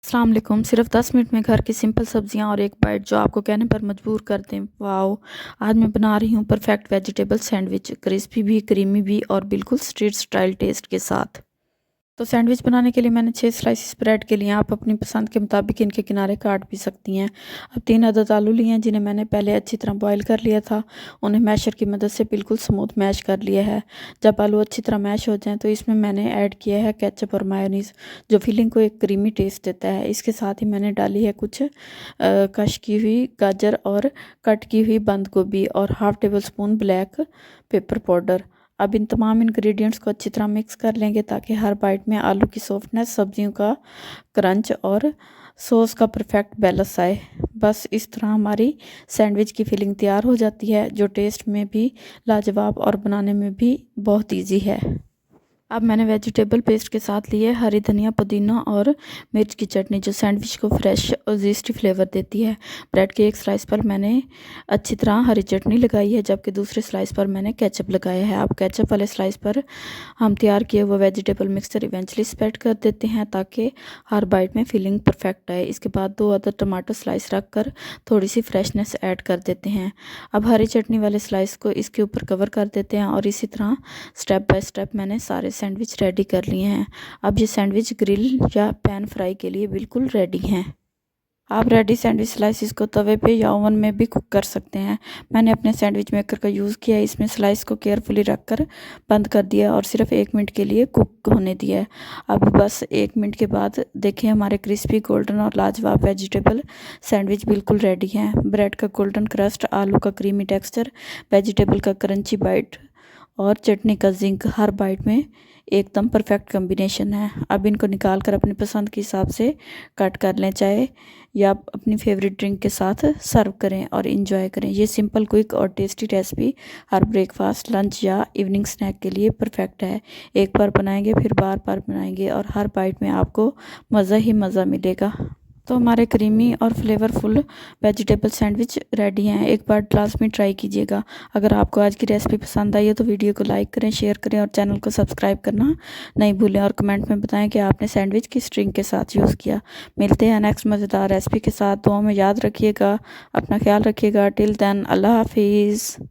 अस्सलाम वालेकुम। सिर्फ 10 मिनट में घर की सिंपल सब्जियां और एक बाइट जो आपको कहने पर मजबूर कर दें। वाओ! आज मैं बना रही हूँ परफेक्ट वेजिटेबल सैंडविच, क्रिस्पी भी, क्रीमी भी और बिल्कुल स्ट्रीट स्टाइल टेस्ट के साथ। तो सैंडविच बनाने के लिए मैंने 6 स्लाइसिस ब्रेड के लिए आप अपनी पसंद के मुताबिक इनके किनारे काट भी सकती हैं। अब 3 अदद आलू लिए हैं जिन्हें मैंने पहले अच्छी तरह बॉईल कर लिया था। उन्हें मैशर की मदद से बिल्कुल स्मूथ मैश कर लिया है। जब आलू अच्छी तरह मैश हो जाएं तो इसमें मैंने ऐड किया है केचप और मायोनीज़, जो फिलिंग को एक क्रीमी टेस्ट देता है। इसके साथ ही मैंने डाली है कुछ कश की हुई गाजर और कट की हुई बंद गोभी और half table spoon black pepper powder. अब इन तमाम इंग्रेडिएंट्स को अच्छी तरह मिक्स कर लेंगे ताकि हर बाइट में आलू की सॉफ्टनेस, सब्जियों का क्रंच और सॉस का परफेक्ट बैलेंस आए। बस इस तरह हमारी सैंडविच की फिलिंग तैयार हो जाती है, जो टेस्ट में भी लाजवाब और बनाने में भी बहुत इजी है। अब मैंने वेजिटेबल पेस्ट के साथ लिए हरी धनिया, पुदीना और मिर्च की चटनी, जो सैंडविच को फ्रेश और टेस्टी फ्लेवर देती है। ब्रेड के एक स्लाइस पर मैंने अच्छी तरह हरी चटनी लगाई है, जबकि दूसरे स्लाइस पर मैंने केचप लगाया है। अब केचप वाले स्लाइस पर हम तैयार किए हुए वेजिटेबल मिक्सचर इवेंचुअली स्प्रेड कर देते हैं ताकि हर बाइट में फिलिंग परफेक्ट आए। इसके बाद 2 अदर टमाटो स्लाइस रख कर थोड़ी सी फ्रेशनेस ऐड कर देते हैं। अब हरी चटनी वाले स्लाइस को इसके ऊपर कवर कर देते हैं और इसी तरह स्टेप बाय स्टेप मैंने सारे सैंडविच रेडी कर लिए हैं। अब ये सैंडविच ग्रिल या पैन फ्राई के लिए बिल्कुल रेडी हैं। आप रेडी सैंडविच स्लाइसिस को तवे पे या ओवन में भी कुक कर सकते हैं। मैंने अपने सैंडविच मेकर का यूज़ किया है। इसमें स्लाइस को केयरफुली रखकर बंद कर दिया और सिर्फ 1 मिनट के लिए कुक होने दिया है। अब बस 1 मिनट के बाद देखिए हमारे क्रिस्पी, गोल्डन और लाजवाब वेजिटेबल सैंडविच बिल्कुल रेडी हैं। ब्रेड का गोल्डन क्रस्ट, आलू का क्रीमी टेक्सचर, वेजिटेबल का क्रंची बाइट और चटनी का जिंक हर बाइट में एकदम परफेक्ट कॉम्बिनेशन है। अब इनको निकाल कर अपनी पसंद के हिसाब से कट कर लें, चाहे या आप अपनी फेवरेट ड्रिंक के साथ सर्व करें और इन्जॉय करें। ये सिंपल, क्विक और टेस्टी रेसिपी हर ब्रेकफास्ट, लंच या इवनिंग स्नैक के लिए परफेक्ट है। एक बार बनाएंगे फिर बार बार बनाएंगे और हर बाइट में आपको मज़ा ही मज़ा मिलेगा। तो हमारे क्रीमी और फ्लेवरफुल वेजिटेबल सैंडविच रेडी हैं। एक बार लाजमी ट्राई कीजिएगा। अगर आपको आज की रेसिपी पसंद आई है तो वीडियो को लाइक करें, शेयर करें और चैनल को सब्सक्राइब करना नहीं भूलें और कमेंट में बताएं कि आपने सैंडविच किस ड्रिंक के साथ यूज़ किया। मिलते हैं नेक्स्ट मज़ेदार रेसिपी के साथ। दुआ में याद रखिएगा, अपना ख्याल रखिएगा। टिल देन, अल्लाह हाफिज़।